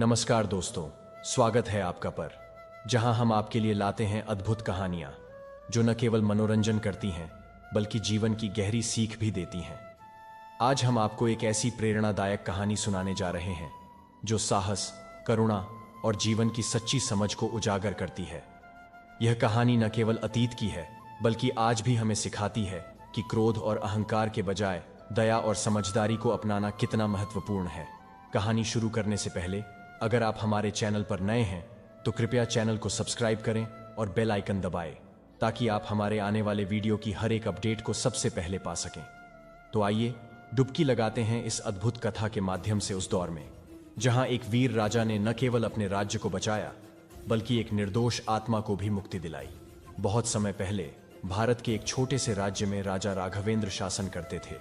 नमस्कार दोस्तों, स्वागत है आपका पर जहां हम आपके लिए लाते हैं अद्भुत कहानियां जो न केवल मनोरंजन करती हैं बल्कि जीवन की गहरी सीख भी देती हैं। आज हम आपको एक ऐसी प्रेरणादायक कहानी सुनाने जा रहे हैं जो साहस, करुणा और जीवन की सच्ची समझ को उजागर करती है। यह कहानी न केवल अतीत की है बल्कि आज भी हमें सिखाती है कि क्रोध और अहंकार के बजाय दया और समझदारी को अपनाना कितना महत्वपूर्ण है। कहानी शुरू करने से पहले अगर आप हमारे चैनल पर नए हैं तो कृपया चैनल को सब्सक्राइब करें और बेल आइकन दबाएं ताकि आप हमारे आने वाले वीडियो की हर एक अपडेट को सबसे पहले पा सकें। तो आइए डुबकी लगाते हैं इस अद्भुत कथा के माध्यम से उस दौर में जहां एक वीर राजा ने न केवल अपने राज्य को बचाया बल्कि एक निर्दोष आत्मा को भी मुक्ति दिलाई। बहुत समय पहले भारत के एक छोटे से राज्य में राजा राघवेंद्र शासन करते थे।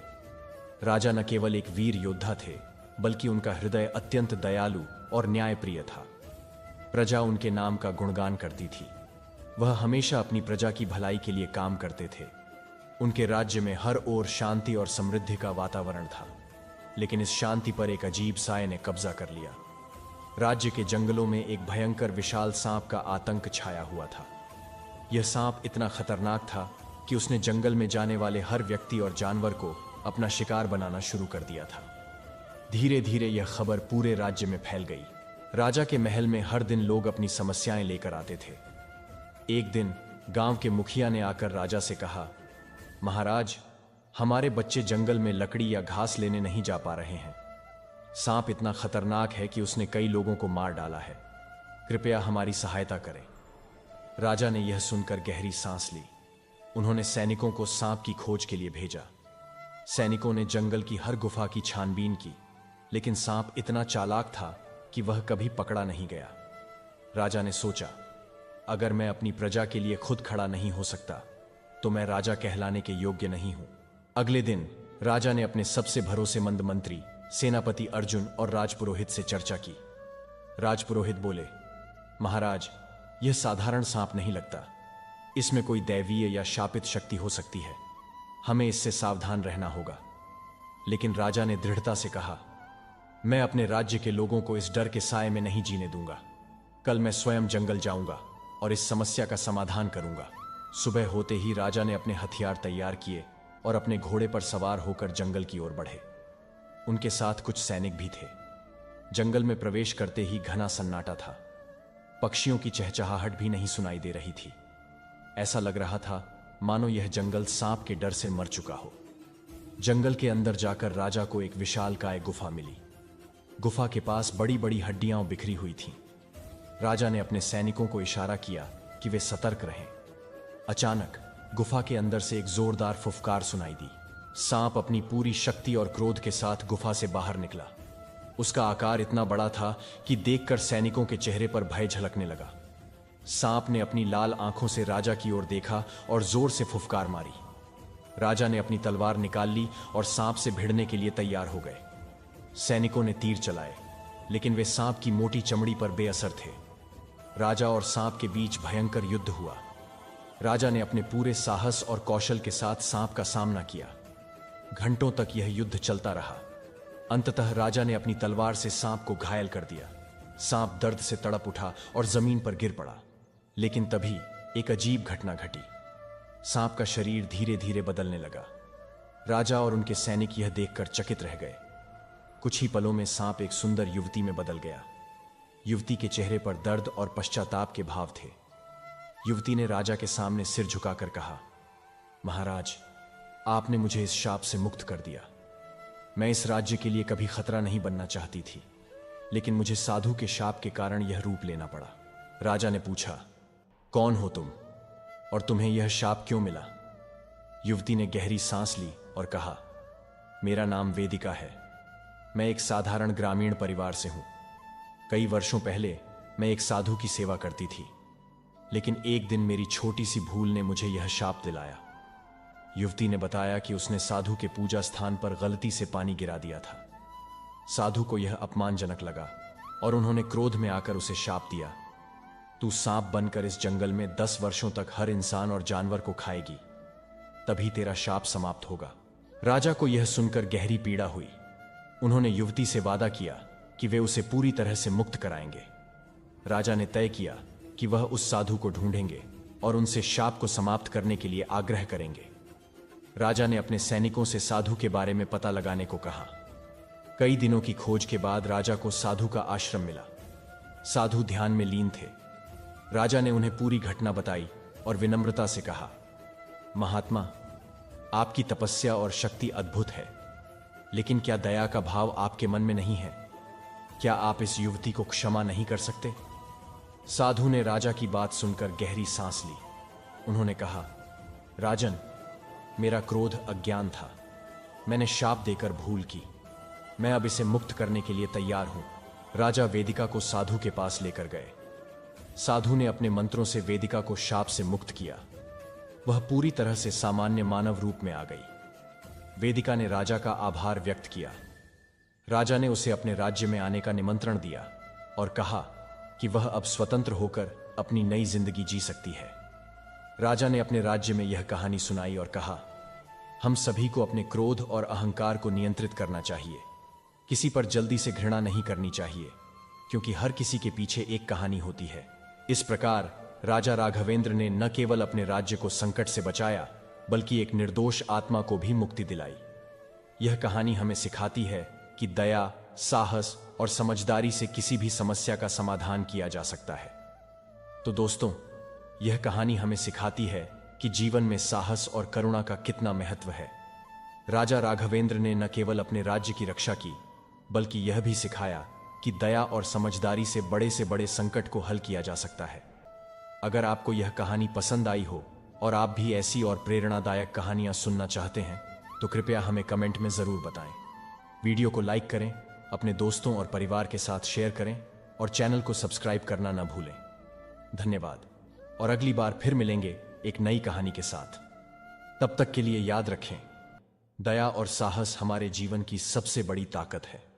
राजा न केवल एक वीर योद्धा थे बल्कि उनका हृदय अत्यंत दयालु और न्यायप्रिय था। प्रजा उनके नाम का गुणगान करती थी। वह हमेशा अपनी प्रजा की भलाई के लिए काम करते थे। उनके राज्य में हर ओर शांति और समृद्धि का वातावरण था, लेकिन इस शांति पर एक अजीब साए ने कब्जा कर लिया। राज्य के जंगलों में एक भयंकर विशाल सांप का आतंक छाया हुआ था। यह सांप इतना खतरनाक था कि उसने जंगल में जाने वाले हर व्यक्ति और जानवर को अपना शिकार बनाना शुरू कर दिया था। धीरे धीरे यह खबर पूरे राज्य में फैल गई। राजा के महल में हर दिन लोग अपनी समस्याएं लेकर आते थे। एक दिन गांव के मुखिया ने आकर राजा से कहा, महाराज, हमारे बच्चे जंगल में लकड़ी या घास लेने नहीं जा पा रहे हैं। सांप इतना खतरनाक है कि उसने कई लोगों को मार डाला है। कृपया हमारी सहायता करें। राजा ने यह सुनकर गहरी सांस ली। उन्होंने सैनिकों को सांप की खोज के लिए भेजा। सैनिकों ने जंगल की हर गुफा की छानबीन की, लेकिन सांप इतना चालाक था कि वह कभी पकड़ा नहीं गया। राजा ने सोचा, अगर मैं अपनी प्रजा के लिए खुद खड़ा नहीं हो सकता तो मैं राजा कहलाने के योग्य नहीं हूं। अगले दिन राजा ने अपने सबसे भरोसेमंद मंत्री सेनापति अर्जुन और राजपुरोहित से चर्चा की। राजपुरोहित बोले, महाराज, यह साधारण सांप नहीं लगता। इसमें कोई दैवीय या शापित शक्ति हो सकती है। हमें इससे सावधान रहना होगा। लेकिन राजा ने दृढ़ता से कहा, मैं अपने राज्य के लोगों को इस डर के साए में नहीं जीने दूंगा। कल मैं स्वयं जंगल जाऊंगा और इस समस्या का समाधान करूंगा। सुबह होते ही राजा ने अपने हथियार तैयार किए और अपने घोड़े पर सवार होकर जंगल की ओर बढ़े। उनके साथ कुछ सैनिक भी थे। जंगल में प्रवेश करते ही घना सन्नाटा था। पक्षियों की चहचहाहट भी नहीं सुनाई दे रही थी। ऐसा लग रहा था मानो यह जंगल सांप के डर से मर चुका हो। जंगल के अंदर जाकर राजा को एक विशालकाय गुफा मिली। गुफा के पास बड़ी बड़ी हड्डियां बिखरी हुई थीं। राजा ने अपने सैनिकों को इशारा किया कि वे सतर्क रहें। अचानक गुफा के अंदर से एक जोरदार फुफकार सुनाई दी। सांप अपनी पूरी शक्ति और क्रोध के साथ गुफा से बाहर निकला। उसका आकार इतना बड़ा था कि देखकर सैनिकों के चेहरे पर भय झलकने लगा। सांप ने अपनी लाल आंखों से राजा की ओर देखा और जोर से फुफकार मारी। राजा ने अपनी तलवार निकाल ली और सांप से भिड़ने के लिए तैयार हो गए। सैनिकों ने तीर चलाए, लेकिन वे सांप की मोटी चमड़ी पर बेअसर थे। राजा और सांप के बीच भयंकर युद्ध हुआ। राजा ने अपने पूरे साहस और कौशल के साथ सांप का सामना किया। घंटों तक यह युद्ध चलता रहा। अंततः राजा ने अपनी तलवार से सांप को घायल कर दिया। सांप दर्द से तड़प उठा और जमीन पर गिर पड़ा। लेकिन तभी एक अजीब घटना घटी। सांप का शरीर धीरे धीरे बदलने लगा। राजा और उनके सैनिक यह देखकर चकित रह गए। कुछ ही पलों में सांप एक सुंदर युवती में बदल गया। युवती के चेहरे पर दर्द और पश्चाताप के भाव थे। युवती ने राजा के सामने सिर झुकाकर कहा, महाराज, आपने मुझे इस शाप से मुक्त कर दिया। मैं इस राज्य के लिए कभी खतरा नहीं बनना चाहती थी, लेकिन मुझे साधु के शाप के कारण यह रूप लेना पड़ा। राजा ने पूछा, कौन हो तुम और तुम्हें यह शाप क्यों मिला? युवती ने गहरी सांस ली और कहा, मेरा नाम वेदिका है। मैं एक साधारण ग्रामीण परिवार से हूं। कई वर्षों पहले मैं एक साधु की सेवा करती थी, लेकिन एक दिन मेरी छोटी सी भूल ने मुझे यह शाप दिलाया। युवती ने बताया कि उसने साधु के पूजा स्थान पर गलती से पानी गिरा दिया था। साधु को यह अपमानजनक लगा और उन्होंने क्रोध में आकर उसे शाप दिया, तू सांप बनकर इस जंगल में 10 वर्षों तक हर इंसान और जानवर को खाएगी, तभी तेरा शाप समाप्त होगा। राजा को यह सुनकर गहरी पीड़ा हुई। उन्होंने युवती से वादा किया कि वे उसे पूरी तरह से मुक्त कराएंगे। राजा ने तय किया कि वह उस साधु को ढूंढेंगे और उनसे शाप को समाप्त करने के लिए आग्रह करेंगे। राजा ने अपने सैनिकों से साधु के बारे में पता लगाने को कहा। कई दिनों की खोज के बाद राजा को साधु का आश्रम मिला। साधु ध्यान में लीन थे। राजा ने उन्हें पूरी घटना बताई और विनम्रता से कहा, महात्मा, आपकी तपस्या और शक्ति अद्भुत है, लेकिन क्या दया का भाव आपके मन में नहीं है? क्या आप इस युवती को क्षमा नहीं कर सकते? साधु ने राजा की बात सुनकर गहरी सांस ली। उन्होंने कहा, राजन, मेरा क्रोध अज्ञान था। मैंने शाप देकर भूल की। मैं अब इसे मुक्त करने के लिए तैयार हूं। राजा वेदिका को साधु के पास लेकर गए। साधु ने अपने मंत्रों से वेदिका को शाप से मुक्त किया। वह पूरी तरह से सामान्य मानव रूप में आ गई। वेदिका ने राजा का आभार व्यक्त किया। राजा ने उसे अपने राज्य में आने का निमंत्रण दिया और कहा कि वह अब स्वतंत्र होकर अपनी नई जिंदगी जी सकती है। राजा ने अपने राज्य में यह कहानी सुनाई और कहा, हम सभी को अपने क्रोध और अहंकार को नियंत्रित करना चाहिए। किसी पर जल्दी से घृणा नहीं करनी चाहिए, क्योंकि हर किसी के पीछे एक कहानी होती है। इस प्रकार राजा राघवेंद्र ने न केवल अपने राज्य को संकट से बचाया, बल्कि एक निर्दोष आत्मा को भी मुक्ति दिलाई। यह कहानी हमें सिखाती है कि दया, साहस और समझदारी से किसी भी समस्या का समाधान किया जा सकता है। तो दोस्तों, यह कहानी हमें सिखाती है कि जीवन में साहस और करुणा का कितना महत्व है। राजा राघवेंद्र ने न केवल अपने राज्य की रक्षा की, बल्कि यह भी सिखाया कि दया और समझदारी से बड़े संकट को हल किया जा सकता है। अगर आपको यह कहानी पसंद आई हो और आप भी ऐसी और प्रेरणादायक कहानियां सुनना चाहते हैं, तो कृपया हमें कमेंट में जरूर बताएं। वीडियो को लाइक करें, अपने दोस्तों और परिवार के साथ शेयर करें और चैनल को सब्सक्राइब करना न भूलें। धन्यवाद, और अगली बार फिर मिलेंगे एक नई कहानी के साथ। तब तक के लिए याद रखें, दया और साहस हमारे जीवन की सबसे बड़ी ताकत है।